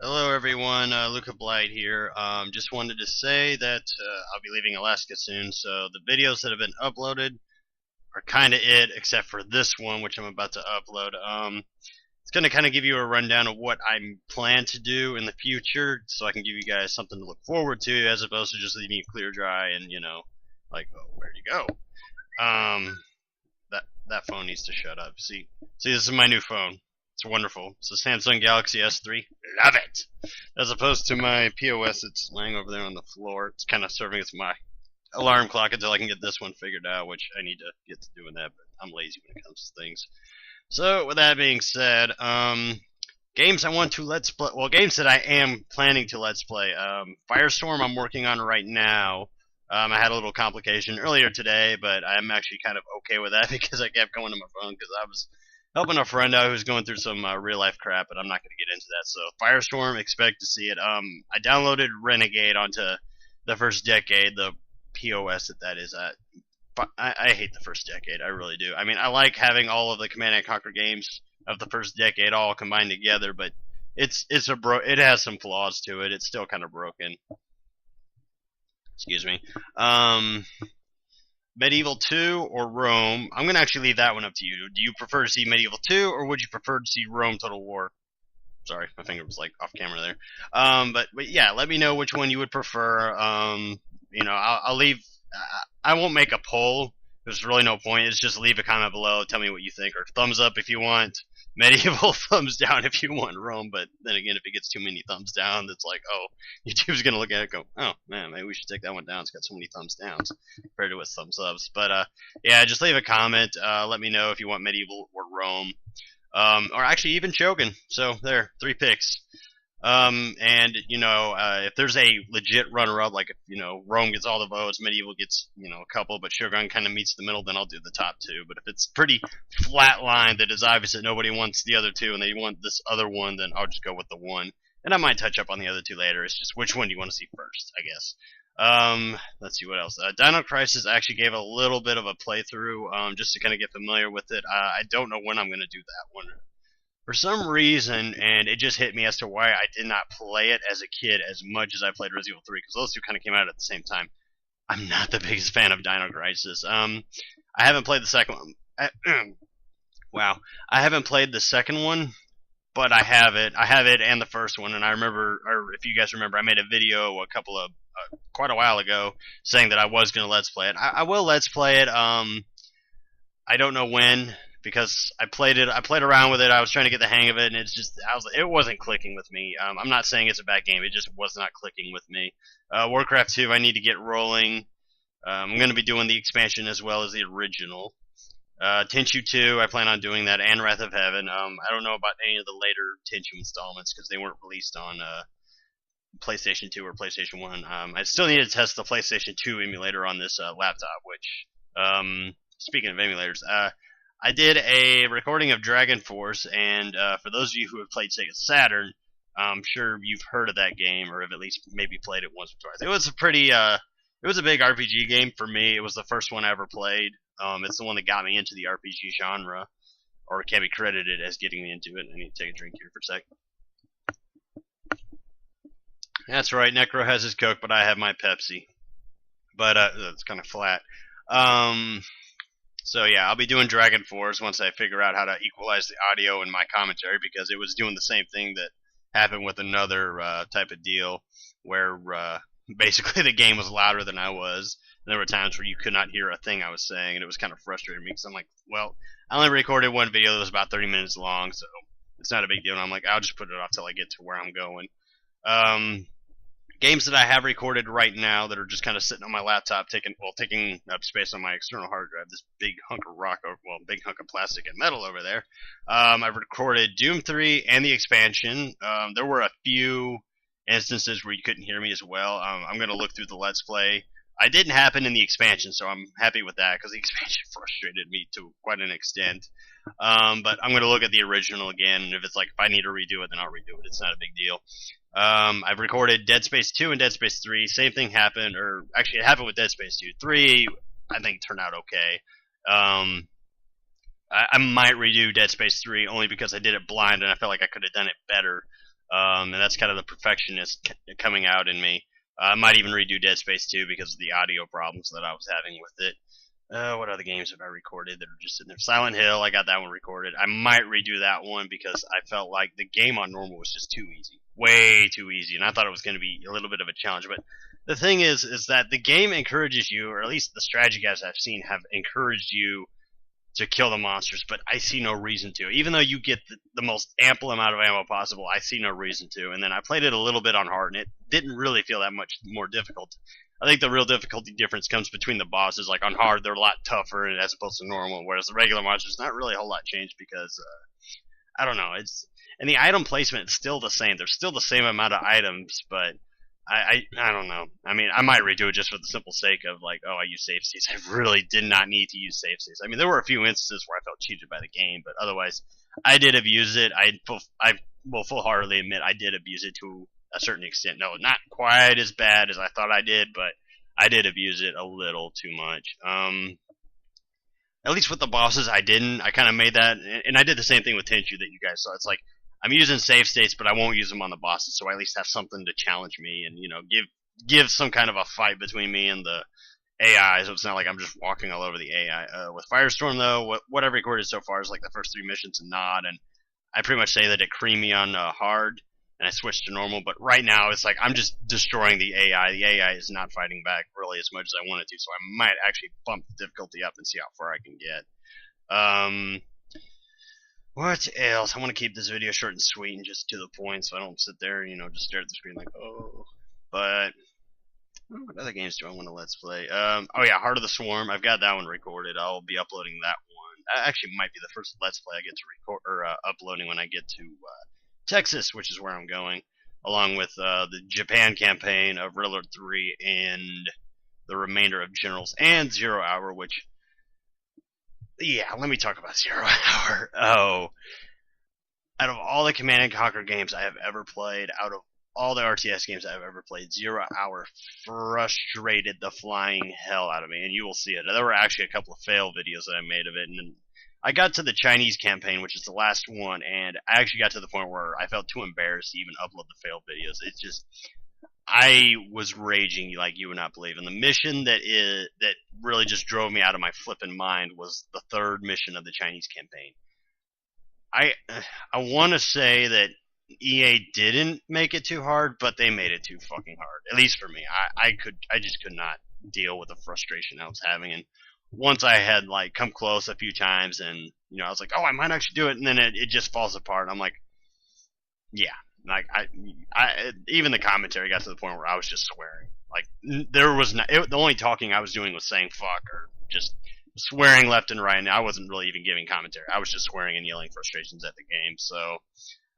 Hello, everyone. Luca Blight here. Just wanted to say that I'll be leaving Alaska soon, so the videos that have been uploaded are kind of it, except for this one, which I'm about to upload. It's going to kind of give you a rundown of what I plan to do in the future, so I can give you guys something to look forward to, as opposed to just leaving you clear dry and like, oh, where'd you go? Um, that phone needs to shut up. See, this is my new phone. It's wonderful. It's a Samsung Galaxy S3. Love it. As opposed to my POS, it's laying over there on the floor. It's kind of serving as my alarm clock until I can get this one figured out, which I need to get to doing that, but I'm lazy when it comes to things. So, with that being said, games I want to let's play. Well, games that I am planning to let's play. Firestorm I'm working on right now. I had a little complication earlier today, but I'm actually kind of okay with that because I kept going to my phone because I was helping a friend out who's going through some real life crap, but I'm not going to get into that. So Firestorm, expect to see it. I downloaded Renegade onto the First Decade, the POS that is. I hate the First Decade, I really do. I mean, I like having all of the Command and Conquer games of the First Decade all combined together, but it has some flaws to it. It's still kind of broken. Excuse me. Medieval 2 or Rome? I'm going to actually leave that one up to you. Do you prefer to see Medieval 2 or would you prefer to see Rome Total War? Sorry, my finger was like off camera there. But yeah, let me know which one you would prefer. I'll leave. I won't make a poll. There's really no point. It's just leave a comment below. Tell me what you think, or thumbs up if you want Medieval, thumbs down if you want Rome. But then again, if it gets too many thumbs down, that's like, oh, YouTube's gonna look at it and go, oh man, maybe we should take that one down. It's got so many thumbs downs compared to its thumbs ups. But yeah, just leave a comment. Let me know if you want Medieval or Rome, or actually even Shogun. So there, 3 picks. If there's a legit runner-up, like if Rome gets all the votes, Medieval gets a couple, but Shogun kind of meets the middle, then I'll do the top 2. But if it's pretty flat line that is obvious that nobody wants the other 2 and they want this other one, then I'll just go with the one. And I might touch up on the other 2 later. It's just which one do you want to see first, I guess. Let's see what else. Dino Crisis actually gave a little bit of a playthrough, just to kind of get familiar with it. I don't know when I'm going to do that one. For some reason, and it just hit me as to why I did not play it as a kid as much as I played Resident Evil 3, because those 2 kind of came out at the same time. I'm not the biggest fan of Dino Crisis. I haven't played the second one. Wow. I haven't played the second one, but I have it. I have it and the first one, and I remember, or if you guys remember, I made a video quite a while ago saying that I was going to Let's Play it. I will Let's Play it. I don't know when, because I played around with it. I was trying to get the hang of it, and it wasn't clicking with me. I'm not saying it's a bad game. It just was not clicking with me. Warcraft 2, I need to get rolling. I'm going to be doing the expansion as well as the original. Tenchu 2, I plan on doing that, and Wrath of Heaven. I don't know about any of the later Tenchu installments because they weren't released on PlayStation 2 or PlayStation 1. I still need to test the PlayStation 2 emulator on this laptop, which, speaking of emulators, I did a recording of Dragon Force, and for those of you who have played Sega Saturn, I'm sure you've heard of that game, or have at least maybe played it once or twice. It was a big RPG game for me. It was the first one I ever played. It's the one that got me into the RPG genre, or can be credited as getting me into it. I need to take a drink here for a sec. That's right, Necro has his Coke, but I have my Pepsi. But it's kind of flat. So yeah, I'll be doing Dragon Force once I figure out how to equalize the audio in my commentary, because it was doing the same thing that happened with another type of deal, where basically the game was louder than I was. And there were times where you could not hear a thing I was saying, and it was kind of frustrating me, because I'm like, well, I only recorded one video that was about 30 minutes long, so it's not a big deal. And I'm like, I'll just put it off till I get to where I'm going. Games that I have recorded right now that are just kind of sitting on my laptop, taking up space on my external hard drive. This big hunk of big hunk of plastic and metal over there. I've recorded Doom 3 and the expansion. There were a few instances where you couldn't hear me as well. I'm going to look through the Let's Play. I didn't happen in the expansion, so I'm happy with that, because the expansion frustrated me to quite an extent. But I'm going to look at the original again, and if I need to redo it, then I'll redo it. It's not a big deal. I've recorded Dead Space 2 and Dead Space 3. Same thing happened, or actually it happened with Dead Space 2. 3, I think, turned out okay. I might redo Dead Space 3 only because I did it blind and I felt like I could have done it better. And that's kind of the perfectionist coming out in me. I might even redo Dead Space 2 because of the audio problems that I was having with it. What other games have I recorded that are just sitting there? Silent Hill, I got that one recorded. I might redo that one because I felt like the game on normal was just too easy. Way too easy. And I thought it was going to be a little bit of a challenge. But the thing is that the game encourages you, or at least the strategy guys I've seen have encouraged you to kill the monsters, but I see no reason to. Even though you get the most ample amount of ammo possible, I see no reason to. And then I played it a little bit on hard, and it didn't really feel that much more difficult. I think the real difficulty difference comes between the bosses. Like on hard, they're a lot tougher as opposed to normal, whereas the regular monsters, not really a whole lot changed because, I don't know, and the item placement is still the same. There's still the same amount of items, but I don't know. I mean, I might redo it just for the simple sake of like, oh, I use save states. I really did not need to use save states. I mean, there were a few instances where I felt cheated by the game, but otherwise, I did abuse it. I will full-heartedly admit I did abuse it to a certain extent. No, not quite as bad as I thought I did, but I did abuse it a little too much. At least with the bosses, I didn't. I kind of made that, and I did the same thing with Tenchu that you guys saw. It's like I'm using save states, but I won't use them on the bosses, so I at least have something to challenge me and give some kind of a fight between me and the AI. So it's not like I'm just walking all over the AI. With Firestorm though, what I've recorded so far is like the first 3 missions and Nod, and I pretty much say that it creamed me on hard, and I switched to normal. But right now it's like I'm just destroying the AI. The AI is not fighting back really as much as I wanted to, so I might actually bump the difficulty up and see how far I can get. What else? I want to keep this video short and sweet and just to the point so I don't sit there, just stare at the screen like, oh. But, what other games do I want to let's play? Oh yeah, Heart of the Swarm. I've got that one recorded. I'll be uploading that one. That actually might be the first let's play I get to record, or uploading when I get to Texas, which is where I'm going, along with the Japan campaign of Red Alert 3 and the remainder of Generals and Zero Hour, which... Yeah, let me talk about Zero Hour. Oh, out of all the Command & Conquer games I have ever played, out of all the RTS games I've ever played, Zero Hour frustrated the flying hell out of me, and you will see it. There were actually a couple of fail videos that I made of it, and then I got to the Chinese campaign, which is the last one, and I actually got to the point where I felt too embarrassed to even upload the failed videos. It's just... I was raging like you would not believe. And the mission that really just drove me out of my flipping mind was the 3rd mission of the Chinese campaign. I want to say that EA didn't make it too hard, but they made it too fucking hard. At least for me. I just could not deal with the frustration I was having. And once I had like come close a few times, and I was like, oh, I might actually do it, and then it just falls apart. I'm like, yeah. Like I even the commentary got to the point where I was just swearing. Like there was the only talking I was doing was saying fuck or just swearing left and right. And I wasn't really even giving commentary. I was just swearing and yelling frustrations at the game. So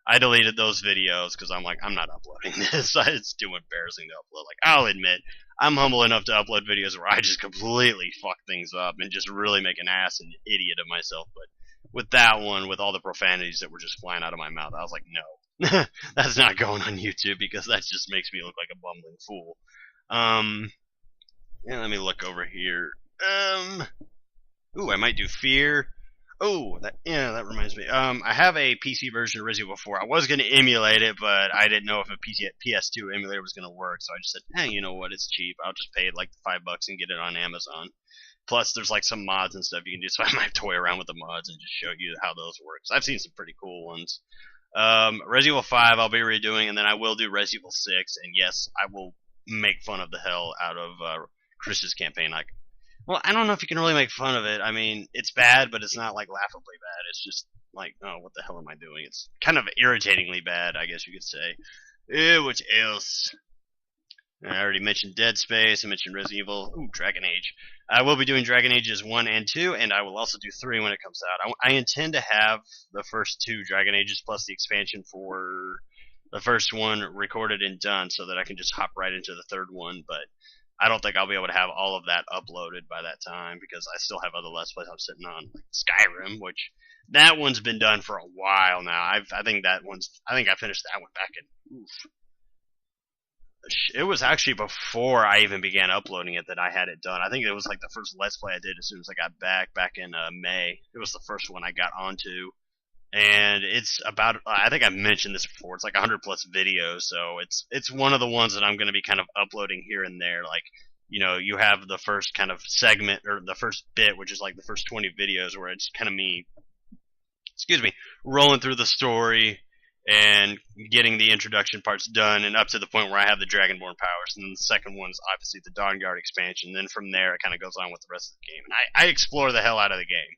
I deleted those videos because I'm like, I'm not uploading this. It's too embarrassing to upload. Like I'll admit, I'm humble enough to upload videos where I just completely fuck things up and just really make an ass and idiot of myself. But with that one, with all the profanities that were just flying out of my mouth, I was like, no. That's not going on YouTube because that just makes me look like a bumbling fool. Yeah, let me look over here. Ooh, I might do Fear. Oh, that reminds me. I have a PC version of Resident Evil 4. I was going to emulate it, but I didn't know if a PS2 emulator was going to work, so I just said, hey, you know what, it's cheap. I'll just pay like $5 and get it on Amazon. Plus, there's like some mods and stuff you can do, so I might toy around with the mods and just show you how those work. I've seen some pretty cool ones. Resident Evil 5 I'll be redoing, and then I will do Resident Evil 6, and yes, I will make fun of the hell out of Chris's campaign. Like, well, I don't know if you can really make fun of it. I mean, it's bad, but it's not like laughably bad. It's just like, oh, what the hell am I doing? It's kind of irritatingly bad, I guess you could say. Which else? I already mentioned Dead Space. I mentioned Resident Evil. Ooh, Dragon Age. I will be doing Dragon Ages 1 and 2, and I will also do 3 when it comes out. I intend to have the first 2 Dragon Ages plus the expansion for the first one recorded and done so that I can just hop right into the 3rd one, but I don't think I'll be able to have all of that uploaded by that time because I still have other Let's Plays I'm sitting on, like Skyrim, which that one's been done for a while now. I think I finished that one back in, it was actually before I even began uploading it that I had it done. I think it was like the first Let's Play I did as soon as I got back in May. It was the first one I got onto. and it's about, I think I've mentioned this before, it's like 100 plus videos, so it's one of the ones that I'm going to be kind of uploading here and there. Like, you have the first kind of segment, or the first bit, which is like the first 20 videos, where it's kind of me, excuse me, rolling through the story and getting the introduction parts done, and up to the point where I have the Dragonborn powers. And then the second one is obviously the Dawnguard expansion. Then from there, it kind of goes on with the rest of the game, and I explore the hell out of the game.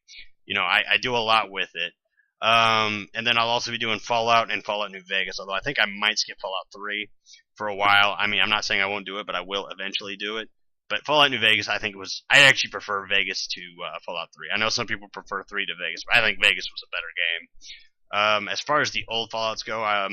I do a lot with it. And then I'll also be doing Fallout and Fallout New Vegas, although I think I might skip Fallout 3 for a while. I mean, I'm not saying I won't do it, but I will eventually do it. But Fallout New Vegas, I actually prefer Vegas to Fallout 3. I know some people prefer 3 to Vegas, but I think Vegas was a better game. As far as the old Fallouts go, I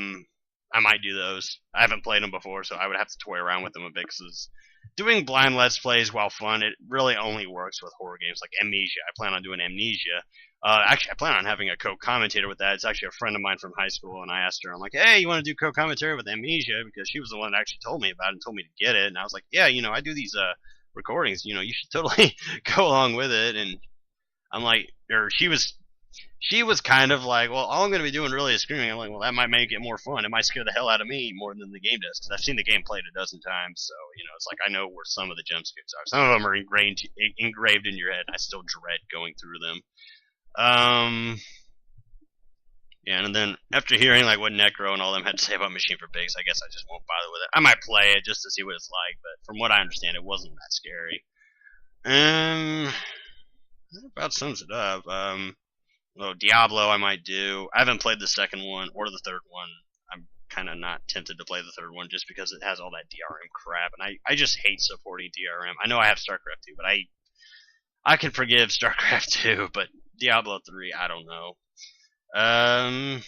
might do those. I haven't played them before, so I would have to toy around with them a bit, because doing blind Let's Plays, while fun, it really only works with horror games like Amnesia. I plan on doing Amnesia. Actually, I plan on having a co-commentator with that. It's actually a friend of mine from high school, and I asked her, I'm like, hey, you want to do co-commentary with Amnesia? Because she was the one that actually told me about it and told me to get it. And I was like, yeah, I do these recordings. You should totally go along with it. And I'm like, or she was kind of like, well, all I'm going to be doing really is screaming. I'm like, well, that might make it more fun. It might scare the hell out of me more than the game does, because I've seen the game played a dozen times. So, it's like I know where some of the jump scares are. Some of them are engraved in your head, and I still dread going through them. Yeah, and then after hearing like what Necro and all them had to say about Machine for Pigs, I guess I just won't bother with it. I might play it just to see what it's like, but from what I understand, it wasn't that scary. That about sums it up. Diablo I might do. I haven't played the second one or the third one. I'm kind of not tempted to play the third one just because it has all that DRM crap, and I just hate supporting DRM. I know I have StarCraft 2, but I can forgive StarCraft 2, but Diablo 3, I don't know. I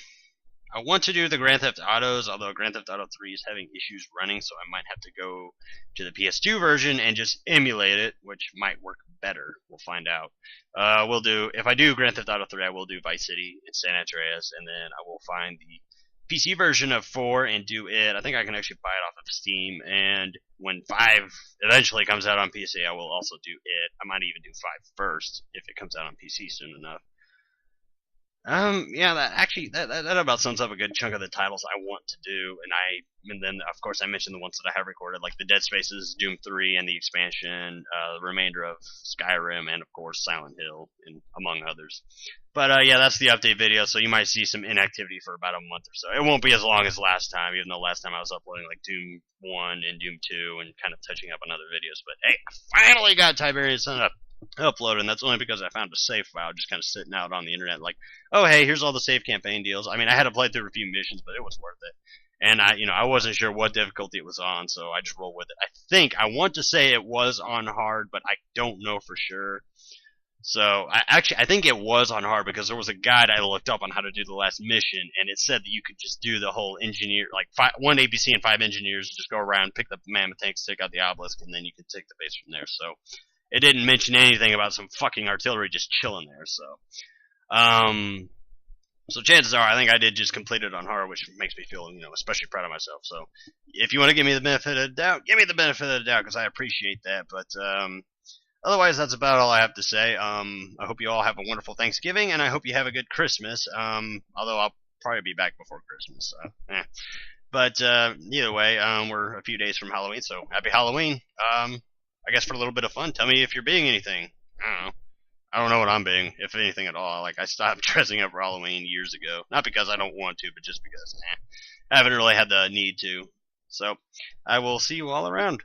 want to do the Grand Theft Autos, although Grand Theft Auto 3 is having issues running, so I might have to go to the PS2 version and just emulate it, which might work better. We'll find out. If I do Grand Theft Auto 3, I will do Vice City and San Andreas, and then I will find the PC version of 4 and do it. I think I can actually buy it off of Steam, and when 5 eventually comes out on PC, I will also do it. I might even do 5 first if it comes out on PC soon enough. Yeah, that about sums up a good chunk of the titles I want to do, and then of course I mentioned the ones that I have recorded, like the Dead Spaces, Doom 3, and the expansion, the remainder of Skyrim, and of course Silent Hill, and among others. But yeah, that's the update video, so you might see some inactivity for about a month or so. It won't be as long as last time, even though last time I was uploading like Doom 1 and Doom 2 and kind of touching up on other videos. But hey, I finally got Tiberian Sun uploaded, and that's only because I found a save file just kind of sitting out on the internet, like, oh hey, here's all the save campaign deals. I mean, I had to play through a few missions, but it was worth it. And I wasn't sure what difficulty it was on, so I just rolled with it. I want to say it was on hard, but I don't know for sure. So I think it was on hard, because there was a guide I looked up on how to do the last mission, and it said that you could just do the whole engineer, like 1 ABC and 5 engineers, just go around, pick the mammoth tanks, take out the obelisk, and then you could take the base from there. So it didn't mention anything about some fucking artillery just chilling there. So chances are, I think I did just complete it on hard, which makes me feel, especially proud of myself. So if you want to give me the benefit of the doubt, give me the benefit of the doubt, because I appreciate that. But otherwise, that's about all I have to say. I hope you all have a wonderful Thanksgiving, and I hope you have a good Christmas. Although I'll probably be back before Christmas. So, But either way, we're a few days from Halloween, so happy Halloween. I guess for a little bit of fun, tell me if you're being anything. I don't know what I'm being, if anything at all. Like, I stopped dressing up for Halloween years ago. Not because I don't want to, but just because I haven't really had the need to. So, I will see you all around.